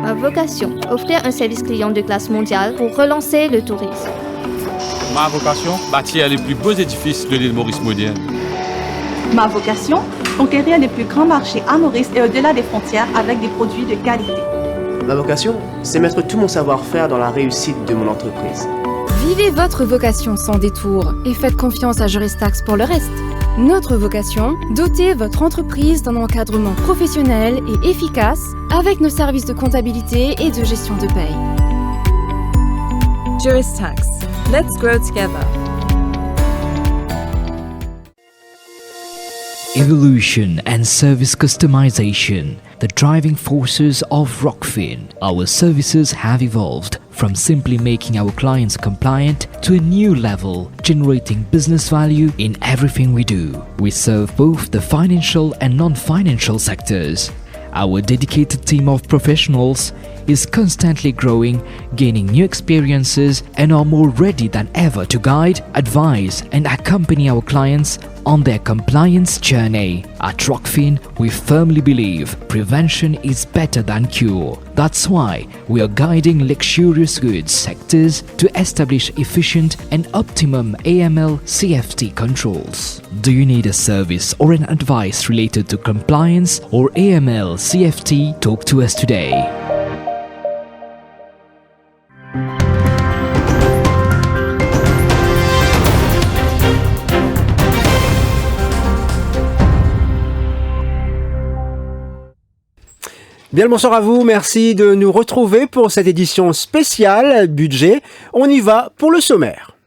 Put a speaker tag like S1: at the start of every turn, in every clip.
S1: Ma vocation, offrir un service client de classe mondiale pour relancer le tourisme.
S2: Ma vocation, bâtir les plus beaux édifices de l'île Maurice moderne.
S3: Ma vocation, conquérir les plus grands marchés à Maurice et au-delà des frontières avec des produits de qualité.
S4: Ma vocation, c'est mettre tout mon savoir-faire dans la réussite de mon entreprise.
S5: Vivez votre vocation sans détour et faites confiance à Juristax pour le reste. Notre vocation, doter votre entreprise d'un encadrement professionnel et efficace avec nos services de comptabilité et de gestion de paye.
S6: Juristax. Let's grow together.
S7: Evolution and service customization, the driving forces of Rockfin. Our services have evolved from simply making our clients compliant to a new level, generating business value in everything we do. We serve both the financial and non-financial sectors. Our dedicated team of professionals is constantly growing, gaining new experiences, and are more ready than ever to guide, advise, and accompany our clients on their compliance journey. At Rockfin, we firmly believe prevention is better than cure. That's why we are guiding luxurious goods sectors to establish efficient and optimum AML CFT controls. Do you need a service or an advice related to compliance or AML CFT? Talk to us today.
S8: Bien le bonsoir à vous, merci de nous retrouver pour cette édition spéciale budget. On y va pour le sommaire.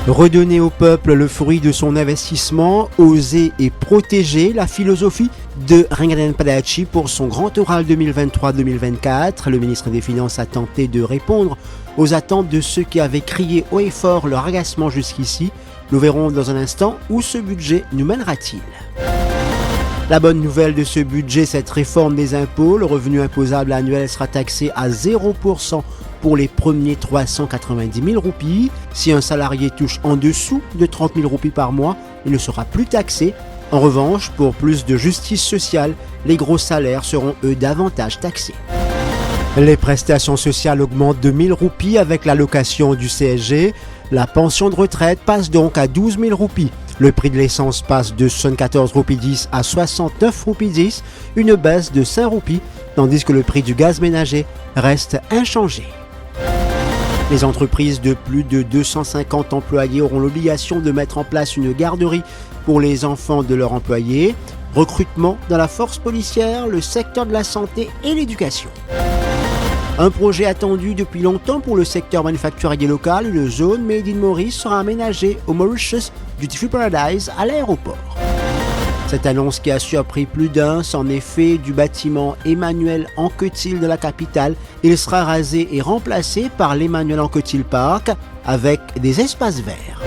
S8: Redonner au peuple le fruit de son investissement, oser et protéger, la philosophie de Renganaden Padachi pour son grand oral 2023-2024. Le ministre des Finances a tenté de répondre aux attentes de ceux qui avaient crié haut et fort leur agacement jusqu'ici. Nous verrons dans un instant où ce budget nous mènera-t-il. La bonne nouvelle de ce budget, cette réforme des impôts, le revenu imposable annuel sera taxé à 0% pour les premiers 390 000 roupies. Si un salarié touche en dessous de 30 000 roupies par mois, il ne sera plus taxé. En revanche, pour plus de justice sociale, les gros salaires seront eux davantage taxés. Les prestations sociales augmentent de 1 000 roupies avec l'allocation du CSG. La pension de retraite passe donc à 12 000 roupies. Le prix de l'essence passe de 74 roupies 10 à 69 roupies 10, une baisse de 5 roupies, tandis que le prix du gaz ménager reste inchangé. Les entreprises de plus de 250 employés auront l'obligation de mettre en place une garderie pour les enfants de leurs employés. Recrutement dans la force policière, le secteur de la santé et l'éducation. Un projet attendu depuis longtemps pour le secteur manufacturier local, une zone Made in Maurice sera aménagée au Mauritius Duty Free Paradise à l'aéroport. Cette annonce qui a surpris plus d'un s'en est fait du bâtiment Emmanuel Anquetil de la capitale. Il sera rasé et remplacé par l'Emmanuel Anquetil Park avec des espaces verts.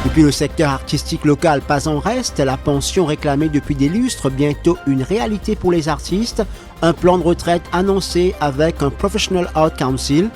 S8: Et puis le secteur artistique local pas en reste, la pension réclamée depuis des lustres, bientôt une réalité pour les artistes, un plan de retraite annoncé avec un Professional Art Council.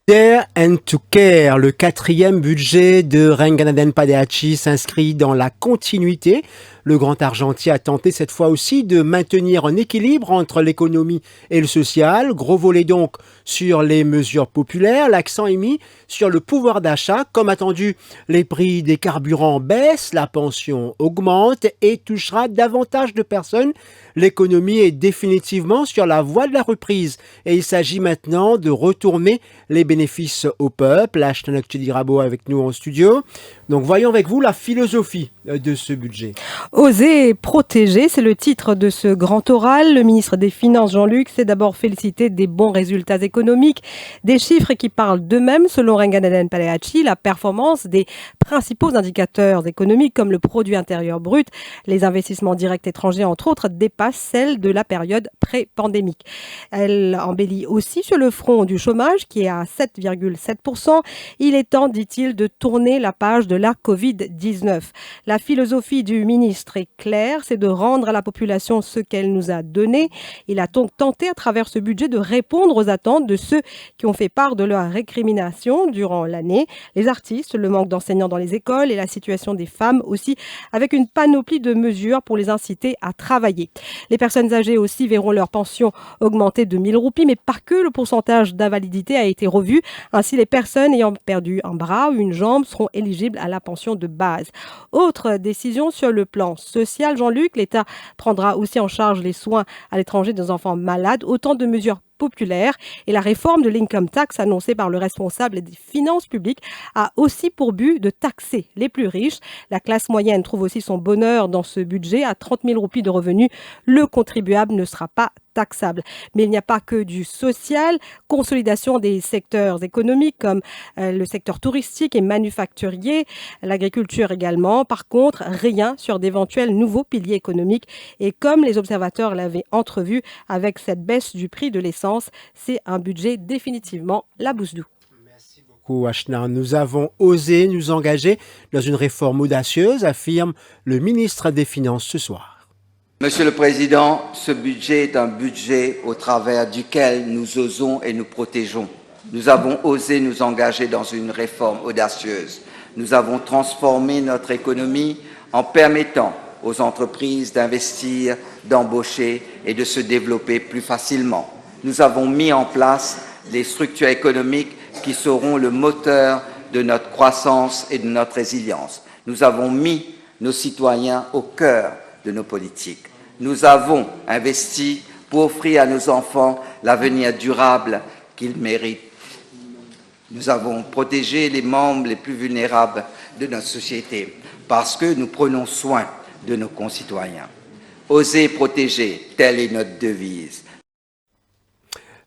S8: Dare and to Care, le 4e budget de Renganaden Padachi s'inscrit dans la continuité. Le grand argentier a tenté cette fois aussi de maintenir un équilibre entre l'économie et le social. Gros volet donc sur les mesures populaires. L'accent est mis sur le pouvoir d'achat. Comme attendu, les prix des carburants baissent, la pension augmente et touchera davantage de personnes. L'économie est définitivement sur la voie de la reprise et il s'agit maintenant de retourner les bénéfices au peuple. Ashton Okchedirabo avec nous en studio. Donc voyons avec vous la philosophie de ce budget.
S9: Oser protéger, c'est le titre de ce grand oral. Le ministre des Finances, Jean-Luc, s'est d'abord félicité des bons résultats économiques, des chiffres qui parlent d'eux-mêmes. Selon Renganaden Padachi, la performance des principaux indicateurs économiques comme le produit intérieur brut, les investissements directs étrangers entre autres, dépassent celle de la période pré-pandémique. Elle embellit aussi sur le front du chômage qui est à 7,7%. Il est temps, dit-il, de tourner la page de la Covid-19. La philosophie du ministre ministre est clair, c'est de rendre à la population ce qu'elle nous a donné. Il a donc tenté à travers ce budget de répondre aux attentes de ceux qui ont fait part de leur récrimination durant l'année. Les artistes, le manque d'enseignants dans les écoles et la situation des femmes aussi, avec une panoplie de mesures pour les inciter à travailler. Les personnes âgées aussi verront leur pension augmenter de 1000 roupies, mais pas que, le pourcentage d'invalidité a été revu. Ainsi, les personnes ayant perdu un bras ou une jambe seront éligibles à la pension de base. Autre décision sur le plan social, Jean-Luc, l'État prendra aussi en charge les soins à l'étranger des enfants malades, autant de mesures populaire, et la réforme de l'income tax annoncée par le responsable des finances publiques a aussi pour but de taxer les plus riches. La classe moyenne trouve aussi son bonheur dans ce budget. À 30 000 roupies de revenus, le contribuable ne sera pas taxable. Mais il n'y a pas que du social. Consolidation des secteurs économiques comme le secteur touristique et manufacturier, l'agriculture également. Par contre, rien sur d'éventuels nouveaux piliers économiques. Et comme les observateurs l'avaient entrevu, avec cette baisse du prix de l'essence, c'est un budget définitivement la bouse doux.
S8: Merci beaucoup, Ashna. Nous avons osé nous engager dans une réforme audacieuse, affirme le ministre des Finances ce soir.
S10: Monsieur le Président, ce budget est un budget au travers duquel nous osons et nous protégeons. Nous avons osé nous engager dans une réforme audacieuse. Nous avons transformé notre économie en permettant aux entreprises d'investir, d'embaucher et de se développer plus facilement. Nous avons mis en place les structures économiques qui seront le moteur de notre croissance et de notre résilience. Nous avons mis nos citoyens au cœur de nos politiques. Nous avons investi pour offrir à nos enfants l'avenir durable qu'ils méritent. Nous avons protégé les membres les plus vulnérables de notre société parce que nous prenons soin de nos concitoyens. Oser protéger, telle est notre devise.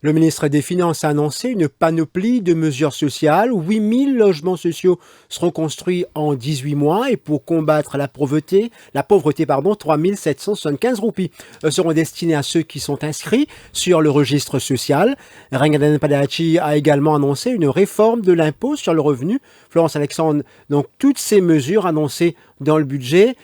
S8: Le ministre des Finances a annoncé une panoplie de mesures sociales. 8000 logements sociaux seront construits en 18 mois et pour combattre la pauvreté, 3775 roupies seront destinées à ceux qui sont inscrits sur le registre social. Ranganaden Padayachie a également annoncé une réforme de l'impôt sur le revenu. Florence Alexandre, donc toutes ces mesures annoncées dans le budget,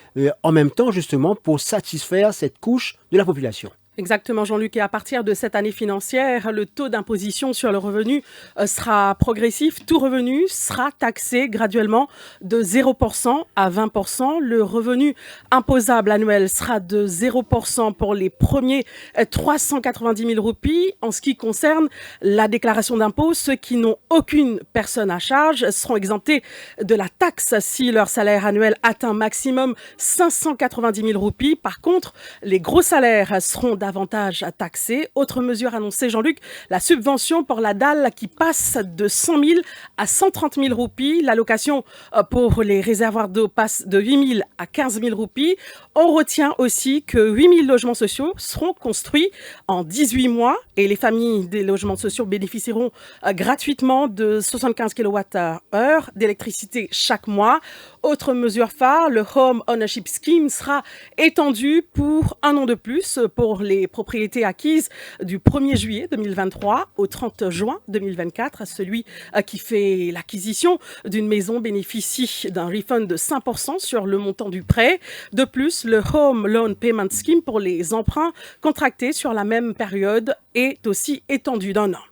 S8: en même temps justement pour satisfaire cette couche de la population.
S11: Exactement, Jean-Luc. Et à partir de cette année financière, le taux d'imposition sur le revenu sera progressif. Tout revenu sera taxé graduellement de 0% à 20%. Le revenu imposable annuel sera de 0% pour les premiers 390 000 roupies. En ce qui concerne la déclaration d'impôt, ceux qui n'ont aucune personne à charge seront exemptés de la taxe si leur salaire annuel atteint maximum 590 000 roupies. Par contre, les gros salaires seront davantage taxés. Autre mesure annoncée, Jean-Luc, la subvention pour la dalle qui passe de 100 000 à 130 000 roupies. L'allocation pour les réservoirs d'eau passe de 8 000 à 15 000 roupies. On retient aussi que 8 000 logements sociaux seront construits en 18 mois et les familles des logements sociaux bénéficieront gratuitement de 75 kWh d'électricité chaque mois. Autre mesure phare, le Home Ownership Scheme sera étendu pour un an de plus pour les propriétés acquises du 1er juillet 2023 au 30 juin 2024. Celui qui fait l'acquisition d'une maison bénéficie d'un refund de 5% sur le montant du prêt. De plus, le Home Loan Payment Scheme pour les emprunts contractés sur la même période est aussi étendu d'un an.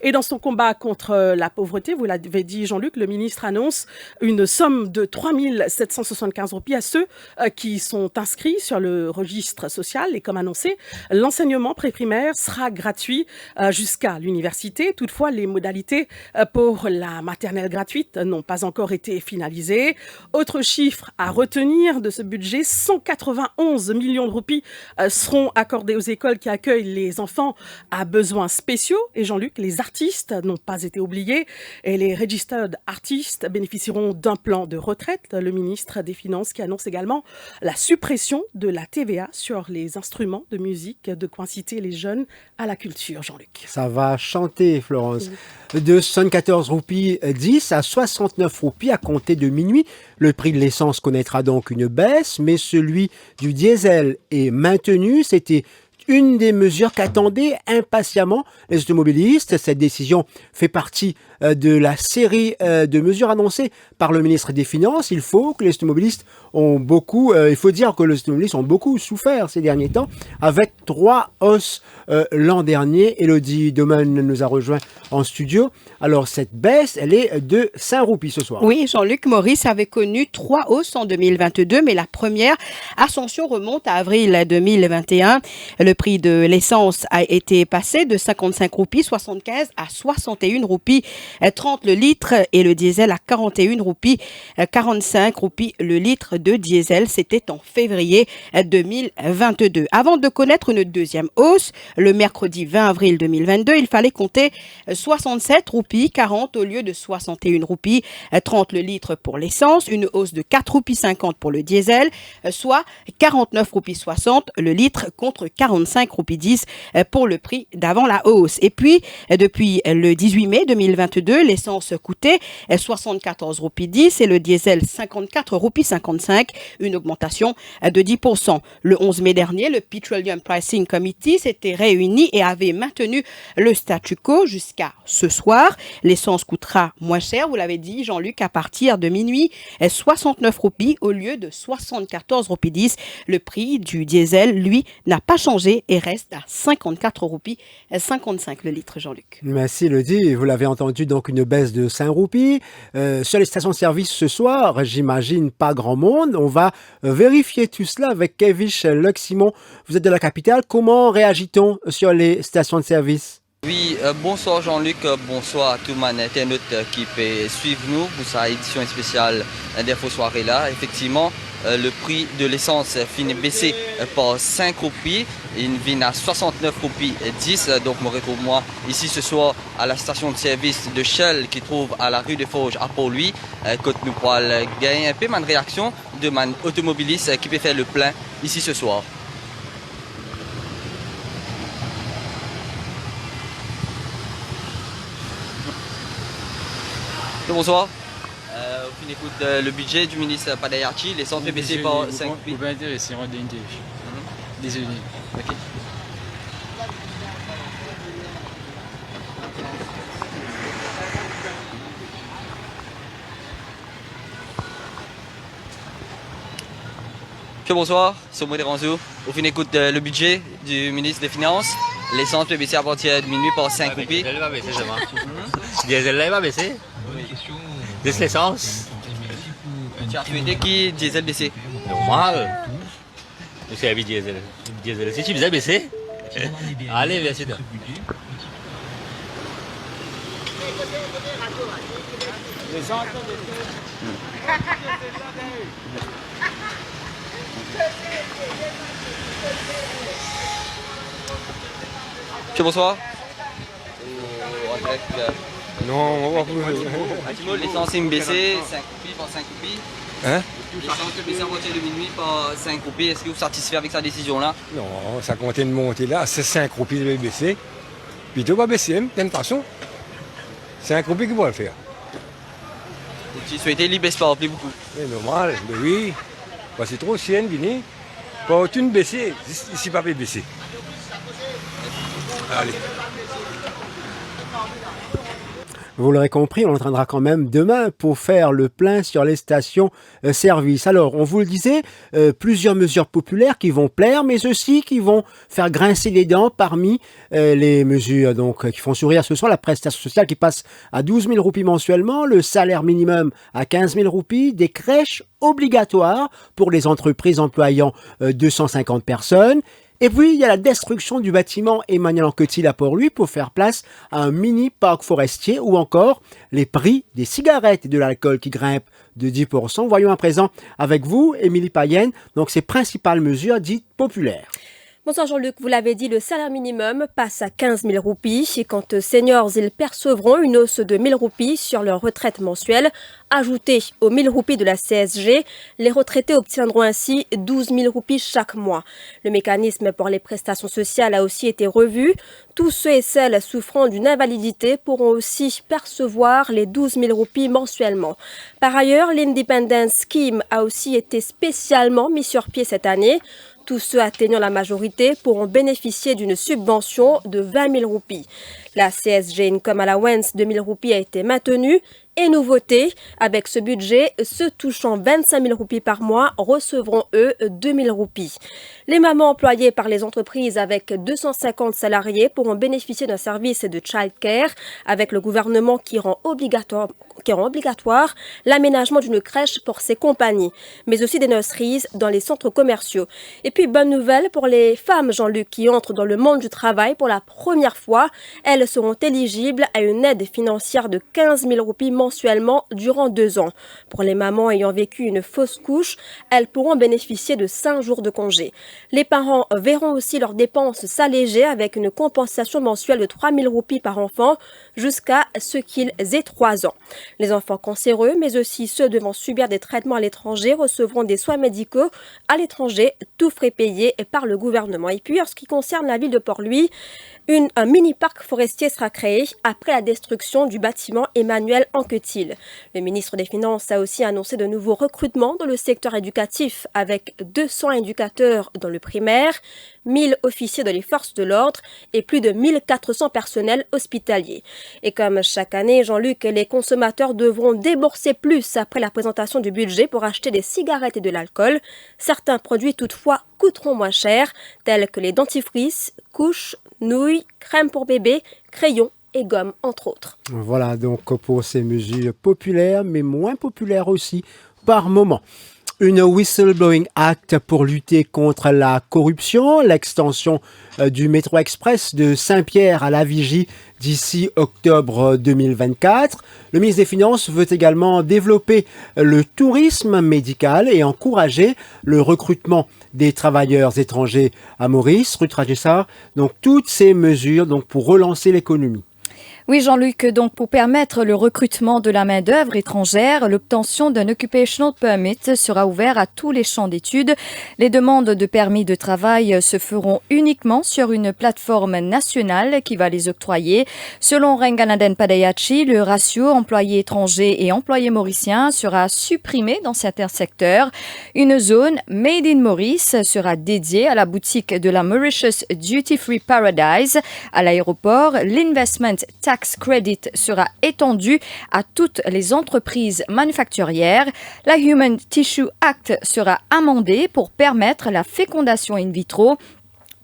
S11: Et dans son combat contre la pauvreté, vous l'avez dit Jean-Luc, le ministre annonce une somme de 3 775 roupies à ceux qui sont inscrits sur le registre social. Et comme annoncé, l'enseignement préprimaire sera gratuit jusqu'à l'université. Toutefois, les modalités pour la maternelle gratuite n'ont pas encore été finalisées. Autre chiffre à retenir de ce budget, 191 millions de roupies seront accordées aux écoles qui accueillent les enfants à besoins spéciaux. Et Jean-Luc, les artistes n'ont pas été oubliés et les registered artistes bénéficieront d'un plan de retraite. Le ministre des Finances qui annonce également la suppression de la TVA sur les instruments de musique, de quoi inciter les jeunes à la culture, Jean-Luc.
S8: Ça va chanter, Florence. De 74 roupies 10 à 69 roupies à compter de minuit. Le prix de l'essence connaîtra donc une baisse, mais celui du diesel est maintenu. C'était une des mesures qu'attendaient impatiemment les automobilistes. Cette décision fait partie de la série de mesures annoncées par le ministre des Finances. Il faut que les automobilistes il faut dire que les automobilistes ont beaucoup souffert ces derniers temps, avec 3 hausses l'an dernier. Élodie Domen nous a rejoint en studio. Alors cette baisse, elle est de 5 roupies ce soir.
S12: Oui, Jean-Luc, Maurice avait connu 3 hausses en 2022, mais la première ascension remonte à avril 2021. Le prix de l'essence a été passé de 55 roupies 75 à 61 roupies 30 le litre et le diesel à 41 roupies 45 roupies le litre de diesel. C'était en février 2022. Avant de connaître une deuxième hausse, le mercredi 20 avril 2022, il fallait compter 67 roupies 40 au lieu de 61 roupies 30 le litre pour l'essence, une hausse de 4 roupies 50 pour le diesel, soit 49 roupies 60 le litre contre 45 roupies 10 pour le prix d'avant la hausse. Et puis, depuis le 18 mai 2022, l'essence coûtait 74 roupies 10 et le diesel 54 roupies 55, une augmentation de 10%. Le 11 mai dernier, le Petroleum Pricing Committee s'était réuni et avait maintenu le statu quo jusqu'à ce soir. L'essence coûtera moins cher, vous l'avez dit Jean-Luc, à partir de minuit, 69 roupies au lieu de 74 roupies 10. Le prix du diesel, lui, n'a pas changé et reste à 54 roupies 55 le litre, Jean-Luc.
S8: Merci Elodie, vous l'avez entendu, donc une baisse de 5 roupies. Sur les stations-service ce soir, j'imagine pas grand monde. On va vérifier tout cela avec Kevish Luc-Simon. Vous êtes de la capitale, comment réagit-on sur les stations de service?
S13: Oui, bonsoir Jean-Luc, bonsoir à tout le monde internaute qui peut suivre nous pour sa édition spéciale d'Info Soirée là. Effectivement, le prix de l'essence finit baissé par 5 roupies. Il vient à 69 roupies 10. Donc, je me retrouve moi ici ce soir à la station de service de Shell qui trouve à la rue des Forges à Port-Louis. Quand nous pourrons gagner un peu de réaction de mon automobiliste qui peut faire le plein ici ce soir. Bonsoir. On écoute le budget du ministre Padayachi. Les centres baissés par 5 roupies.
S14: Vous intéressé, on désolé.
S13: Ok. Bonsoir, c'est Omar Deranzou. On écoute le budget du ministre des Finances. Les centres baissés à partir de minuit par 5 roupies.
S15: Elle va baisser, c'est vrai. Diesel là, il va baisser. Des l'essence.
S13: Tu as souhaité qui diesel baissé?
S15: Normal. C'est la vie diesel. Diesel, si tu veux baisser, allez, viens, c'est là.
S13: Bonsoir.
S16: Non, on va plus.
S13: L'essence est baissée, 5 roupies par 5 roupies.
S16: Hein?
S13: L'essence est baissée à partir de minuit par 5 roupies. Est-ce que vous êtes satisfait avec sa décision-là?
S16: Non, ça comptait de monter là, c'est 5 roupies de baisser. Puis tu vas baisser, de toute façon. 5 roupies qui vont le faire.
S13: Et tu souhaitais qu'il ne baisse pas plus beaucoup?
S16: C'est normal, mais oui. C'est trop chien, Guinée. Pas une baisser, ici pas baisser. Allez.
S8: Vous l'aurez compris, on l'entendra quand même demain pour faire le plein sur les stations-service. Alors, on vous le disait, plusieurs mesures populaires qui vont plaire, mais aussi qui vont faire grincer les dents parmi les mesures qui font sourire ce soir. La prestation sociale qui passe à 12 000 roupies mensuellement, le salaire minimum à 15 000 roupies, des crèches obligatoires pour les entreprises employant 250 personnes. Et puis, il y a la destruction du bâtiment Emmanuel Anquetil à Port-Louis pour faire place à un mini parc forestier ou encore les prix des cigarettes et de l'alcool qui grimpent de 10%. Voyons à présent avec vous, Émilie Payenne, donc ces principales mesures dites populaires.
S17: Bonsoir Jean-Luc, vous l'avez dit, le salaire minimum passe à 15 000 roupies. Et quant aux seniors, ils percevront une hausse de 1 000 roupies sur leur retraite mensuelle. Ajoutée aux 1 000 roupies de la CSG, les retraités obtiendront ainsi 12 000 roupies chaque mois. Le mécanisme pour les prestations sociales a aussi été revu. Tous ceux et celles souffrant d'une invalidité pourront aussi percevoir les 12 000 roupies mensuellement. Par ailleurs, l'Independence Scheme a aussi été spécialement mis sur pied cette année. Tous ceux atteignant la majorité pourront bénéficier d'une subvention de 20 000 roupies. La CSG Income Allowance de 1 000 roupies a été maintenue. Et nouveauté, avec ce budget, ceux touchant 25 000 roupies par mois recevront, eux, 2 000 roupies. Les mamans employées par les entreprises avec 250 salariés pourront bénéficier d'un service de childcare avec le gouvernement qui rend obligatoire l'aménagement d'une crèche pour ces compagnies, mais aussi des nurseries dans les centres commerciaux. Et puis, bonne nouvelle pour les femmes, Jean-Luc, qui entrent dans le monde du travail pour la première fois. Elles seront éligibles à une aide financière de 15 000 roupies mensuellement durant 2 ans. Pour les mamans ayant vécu une fausse couche, elles pourront bénéficier de 5 jours de congé. Les parents verront aussi leurs dépenses s'alléger avec une compensation mensuelle de 3 000 roupies par enfant jusqu'à ce qu'ils aient 3 ans. Les enfants cancéreux, mais aussi ceux devant subir des traitements à l'étranger, recevront des soins médicaux à l'étranger, tous frais payés par le gouvernement. Et puis, en ce qui concerne la ville de Port-Louis, un mini-parc forestier sera créé après la destruction du bâtiment Emmanuel Anquetil. Le ministre des Finances a aussi annoncé de nouveaux recrutements dans le secteur éducatif avec 200 éducateurs dans le primaire, 1000 officiers de les forces de l'ordre et plus de 1400 personnels hospitaliers. Et comme chaque année, Jean-Luc, les consommateurs devront débourser plus après la présentation du budget pour acheter des cigarettes et de l'alcool. Certains produits toutefois coûteront moins cher, tels que les dentifrices, couches, nouilles, crème pour bébé, crayons et gomme, entre autres.
S8: Voilà donc pour ces mesures populaires, mais moins populaires aussi par moment. Une Whistleblowing Act pour lutter contre la corruption, l'extension du métro express de Saint-Pierre à la Vigie d'ici octobre 2024. Le ministre des Finances veut également développer le tourisme médical et encourager le recrutement des travailleurs étrangers à Maurice. Ruth Rajessar, donc toutes ces mesures donc pour relancer l'économie.
S18: Oui, Jean-Luc, donc pour permettre le recrutement de la main-d'œuvre étrangère, l'obtention d'un Occupational Permit sera ouverte à tous les champs d'études. Les demandes de permis de travail se feront uniquement sur une plateforme nationale qui va les octroyer. Selon Renganaden Padayachi, le ratio employés étrangers et employés mauriciens sera supprimé dans certains secteurs. Une zone Made in Maurice sera dédiée à la boutique de la Mauritius Duty Free Paradise. À l'aéroport, l'Investment Tax Credit sera étendu à toutes les entreprises manufacturières. La Human Tissue Act sera amendée pour permettre la fécondation in vitro.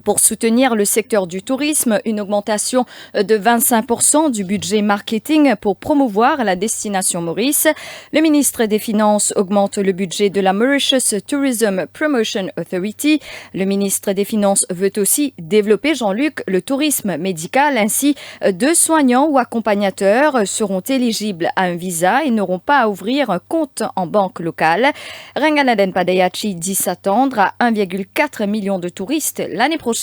S18: Pour soutenir le secteur du tourisme, une augmentation de 25% du budget marketing pour promouvoir la destination Maurice. Le ministre des Finances augmente le budget de la Mauritius Tourism Promotion Authority. Le ministre des Finances veut aussi développer, Jean-Luc, le tourisme médical. Ainsi, 2 soignants ou accompagnateurs seront éligibles à un visa et n'auront pas à ouvrir un compte en banque locale. Renganaden Padayachi dit s'attendre à 1,4 million de touristes l'année prochaine.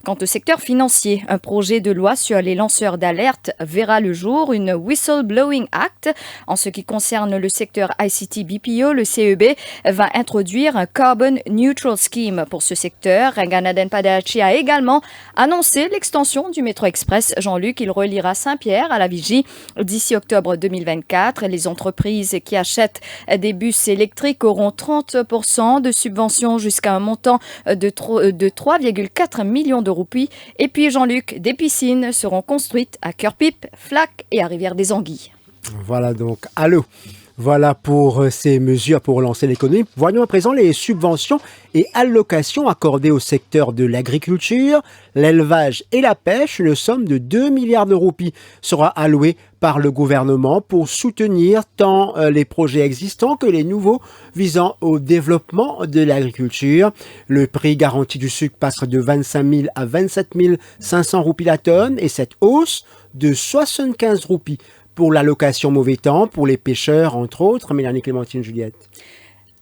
S18: Quant au secteur financier, un projet de loi sur les lanceurs d'alerte verra le jour, une Whistleblowing Act. En ce qui concerne le secteur ICT BPO, le CEB va introduire un Carbon Neutral Scheme pour ce secteur. Renganaden Padayachi a également annoncé l'extension du métro express. Jean-Luc, il reliera Saint-Pierre à la Vigie d'ici octobre 2024. Les entreprises qui achètent des bus électriques auront 30% de subventions jusqu'à un montant de 3,4 millions de roupies. Et puis, Jean-Luc, des piscines seront construites à Cœur-Pipe, Flac et à Rivière-des-Anguilles.
S8: Voilà donc, allô. Voilà pour ces mesures pour relancer l'économie. Voyons à présent les subventions et allocations accordées au secteur de l'agriculture, l'élevage et la pêche. Une somme de 2 milliards de roupies sera allouée par le gouvernement pour soutenir tant les projets existants que les nouveaux visant au développement de l'agriculture. Le prix garanti du sucre passera de 25 000 à 27 500 roupies la tonne et cette hausse de 75 roupies pour l'allocation mauvais temps, pour les pêcheurs, entre autres. Mélanie Clémentine Juliette.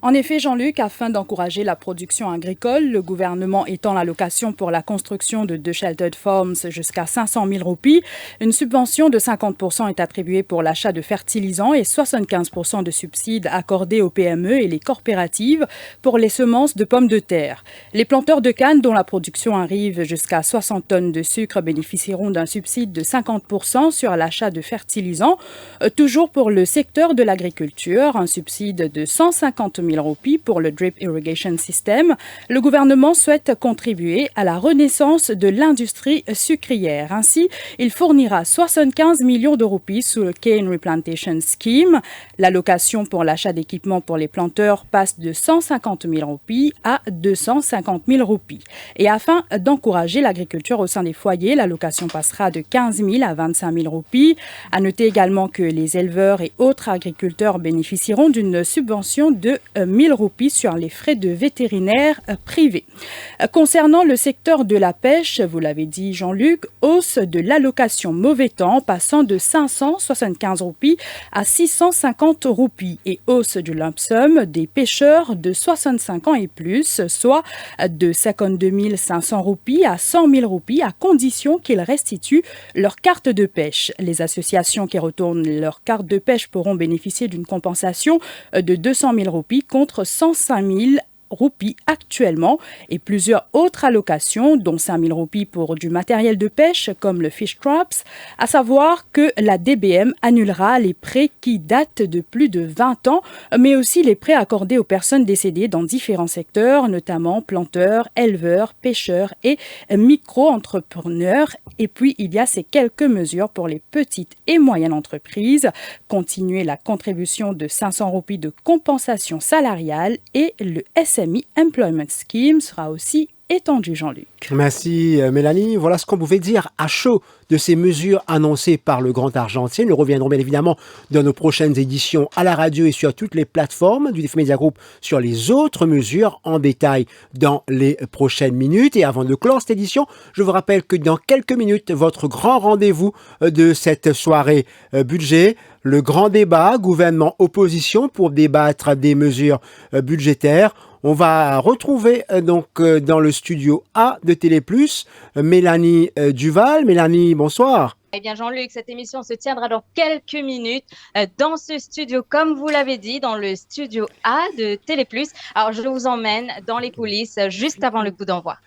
S19: En effet, Jean-Luc, afin d'encourager la production agricole, le gouvernement étend l'allocation pour la construction de 2 sheltered farms jusqu'à 500 000 roupies. Une subvention de 50% est attribuée pour l'achat de fertilisants et 75% de subsides accordés aux PME et les coopératives pour les semences de pommes de terre. Les planteurs de canne dont la production arrive jusqu'à 60 tonnes de sucre bénéficieront d'un subside de 50% sur l'achat de fertilisants. Toujours pour le secteur de l'agriculture, un subside de 150 000 000 roupies pour le Drip Irrigation System. Le gouvernement souhaite contribuer à la renaissance de l'industrie sucrière. Ainsi, il fournira 75 millions de roupies sous le Cane Replantation Scheme. L'allocation pour l'achat d'équipements pour les planteurs passe de 150 000 roupies à 250 000 roupies. Et afin d'encourager l'agriculture au sein des foyers, l'allocation passera de 15 000 à 25 000 roupies. À noter également que les éleveurs et autres agriculteurs bénéficieront d'une subvention de 1 000 roupies sur les frais de vétérinaires privés. Concernant le secteur de la pêche, vous l'avez dit Jean-Luc, hausse de l'allocation mauvais temps passant de 575 roupies à 650 roupies et hausse du lump sum des pêcheurs de 65 ans et plus, soit de 52 500 roupies à 100 000 roupies à condition qu'ils restituent leur carte de pêche. Les associations qui retournent leur carte de pêche pourront bénéficier d'une compensation de 200 000 roupies contre 105 000 roupies actuellement et plusieurs autres allocations, dont 5 000 roupies pour du matériel de pêche comme le fish traps, à savoir que la DBM annulera les prêts qui datent de plus de 20 ans, mais aussi les prêts accordés aux personnes décédées dans différents secteurs, notamment planteurs, éleveurs, pêcheurs et micro-entrepreneurs. Et puis, il y a ces quelques mesures pour les petites et moyennes entreprises, continuer la contribution de 500 roupies de compensation salariale et le SME Employment Scheme sera aussi étendu, Jean-Luc.
S8: Merci Mélanie. Voilà ce qu'on pouvait dire à chaud de ces mesures annoncées par le Grand Argentien. Nous reviendrons bien évidemment dans nos prochaines éditions à la radio et sur toutes les plateformes du Défi Média Group sur les autres mesures en détail dans les prochaines minutes. Et avant de clore cette édition, je vous rappelle que dans quelques minutes, votre grand rendez-vous de cette soirée budget, le grand débat gouvernement-opposition pour débattre des mesures budgétaires. On va retrouver dans le studio A de Télé+, Mélanie Duval. Mélanie, bonsoir.
S20: Eh bien Jean-Luc, cette émission se tiendra dans quelques minutes dans ce studio, comme vous l'avez dit, dans le studio A de Télé+. Alors je vous emmène dans les coulisses juste avant le coup d'envoi.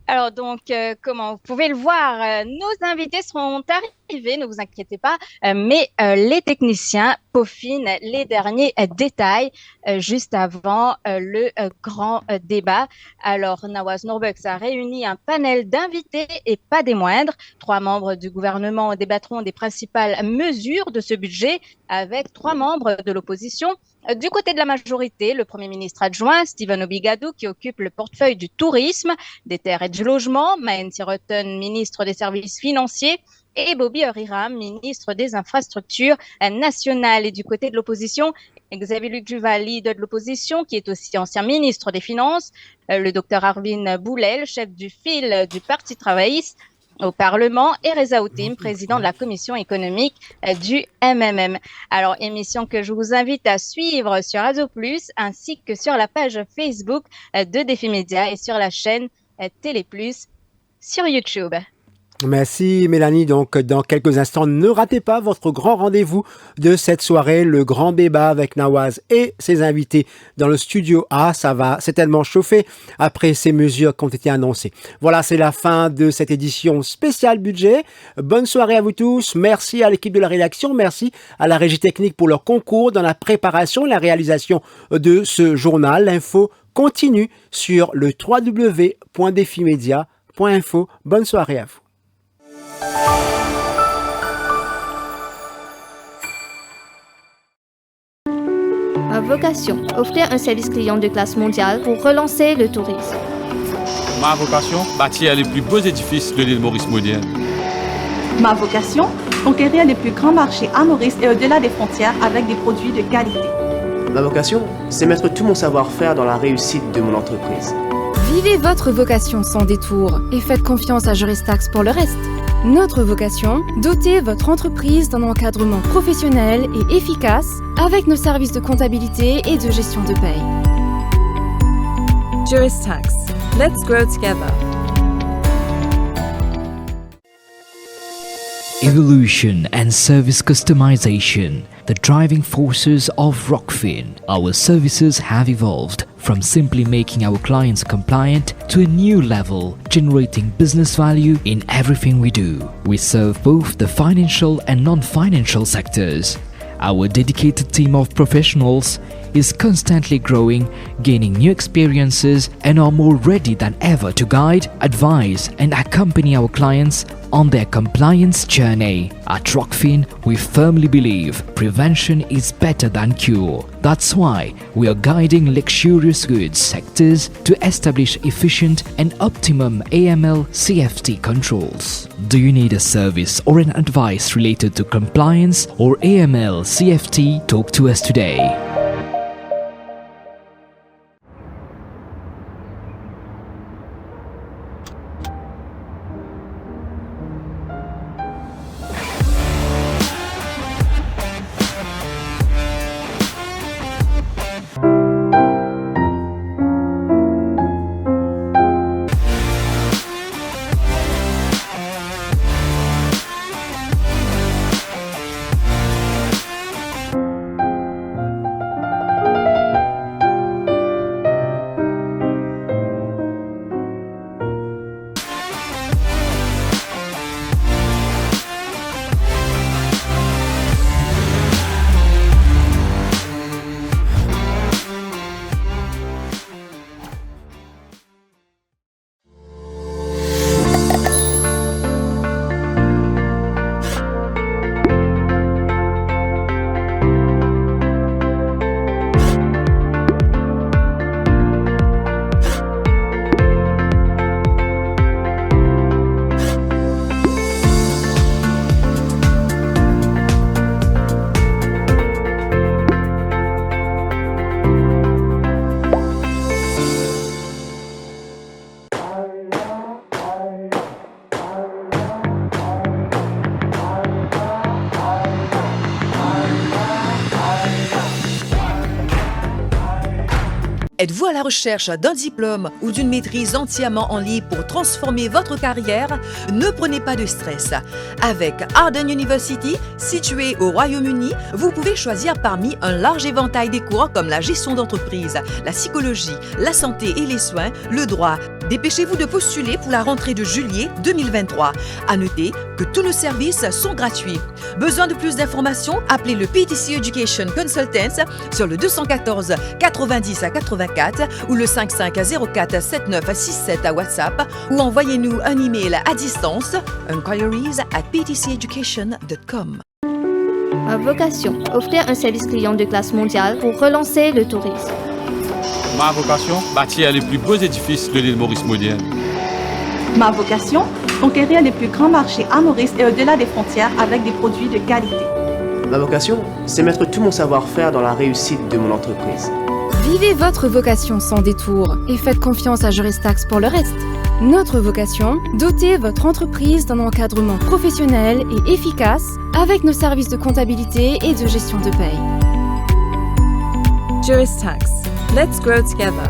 S20: Alors donc, comment vous pouvez le voir, nos invités seront arrivés, ne vous inquiétez pas, mais les techniciens peaufinent les derniers détails juste avant le grand débat. Alors, Nawaz Norbux a réuni un panel d'invités et pas des moindres. 3 membres du gouvernement débattront des principales mesures de ce budget avec 3 membres de l'opposition. Du côté de la majorité, le Premier ministre adjoint, Stephen Obigadou, qui occupe le portefeuille du tourisme, des terres et du logement, Mahen Siroten, ministre des services financiers, et Bobby Oriram, ministre des infrastructures nationales. Et du côté de l'opposition, Xavier-Luc Duval, leader de l'opposition, qui est aussi ancien ministre des Finances, le docteur Arvin Boulel, chef du fil du Parti travailliste au Parlement, et Reza Outim, président de la commission économique du MMM. Alors, émission que je vous invite à suivre sur Radio Plus, ainsi que sur la page Facebook de Défi Média et sur la chaîne Télé Plus sur YouTube.
S8: Merci Mélanie. Donc dans quelques instants, ne ratez pas votre grand rendez-vous de cette soirée, le grand débat avec Nawaz et ses invités dans le studio A. Ça va certainement chauffer après ces mesures qui ont été annoncées. Voilà, c'est la fin de cette édition spéciale budget. Bonne soirée à vous tous. Merci à l'équipe de la rédaction. Merci à la régie technique pour leur concours dans la préparation et la réalisation de ce journal. L'info continue sur le www.defimedia.info. Bonne soirée à vous.
S1: Ma vocation, offrir un service client de classe mondiale pour relancer le tourisme.
S2: Ma vocation, bâtir les plus beaux édifices de l'île Maurice moderne.
S3: Ma vocation, conquérir les plus grands marchés à Maurice et au-delà des frontières avec des produits de qualité.
S4: Ma vocation, c'est mettre tout mon savoir-faire dans la réussite de mon entreprise.
S5: Vivez votre vocation sans détour et faites confiance à Juristax pour le reste. Notre vocation, doter votre entreprise d'un encadrement professionnel et efficace avec nos services de comptabilité et de gestion de paye.
S6: Juristax. Let's grow together.
S7: Evolution and service customization, the driving forces of Rockfin. Our services have evolved from simply making our clients compliant to a new level, generating business value in everything we do. We serve both the financial and non-financial sectors. Our dedicated team of professionals is constantly growing, gaining new experiences, and are more ready than ever to guide, advise, and accompany our clients on their compliance journey. At Rockfin, we firmly believe prevention is better than cure. That's why we are guiding luxurious goods sectors to establish efficient and optimum AML/CFT controls. Do you need a service or an advice related to compliance or AML/CFT? Talk to us today.
S21: Êtes-vous à la recherche d'un diplôme ou d'une maîtrise entièrement en ligne pour transformer votre carrière? Ne prenez pas de stress. Avec Arden University, située au Royaume-Uni, vous pouvez choisir parmi un large éventail des cours comme la gestion d'entreprise, la psychologie, la santé et les soins, le droit. Dépêchez-vous de postuler pour la rentrée de juillet 2023. À noter que tous nos services sont gratuits. Besoin de plus d'informations? Appelez le PTC Education Consultants sur le 214 90 84 ou le 5504 7967 à WhatsApp ou envoyez-nous un email à distance inquiries@ptceducation.com.
S1: Ma vocation, offrir un service client de classe mondiale pour relancer le tourisme.
S2: Ma vocation, bâtir les plus beaux édifices de l'île Maurice moderne.
S3: Ma vocation, conquérir les plus grands marchés à Maurice et au-delà des frontières avec des produits de qualité.
S4: Ma vocation, c'est mettre tout mon savoir-faire dans la réussite de mon entreprise.
S5: Vivez votre vocation sans détour et faites confiance à Juristax pour le reste. Notre vocation, doter votre entreprise d'un encadrement professionnel et efficace avec nos services de comptabilité et de gestion de paye.
S6: Juristax. Let's grow together.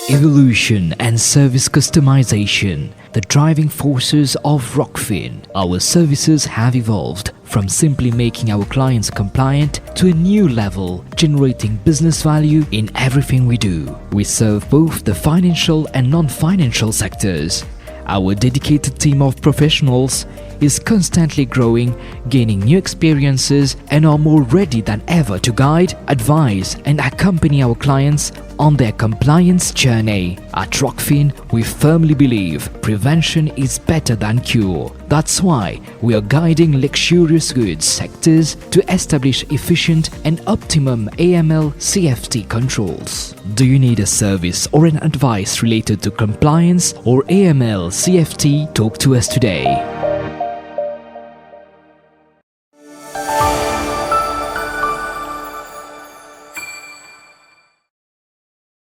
S7: Evolution and service customization, the driving forces of Rockfin. Our services have evolved from simply making our clients compliant to a new level, generating business value in everything we do. We serve both the financial and non-financial sectors. Our dedicated team of professionals is constantly growing, gaining new experiences, and are more ready than ever to guide, advise, and accompany our clients on their compliance journey. At Rockfin, we firmly believe prevention is better than cure. That's why we are guiding luxurious goods sectors to establish efficient and optimum AML/CFT controls. Do you need a service or an advice related to compliance or AML/CFT? Talk to us today.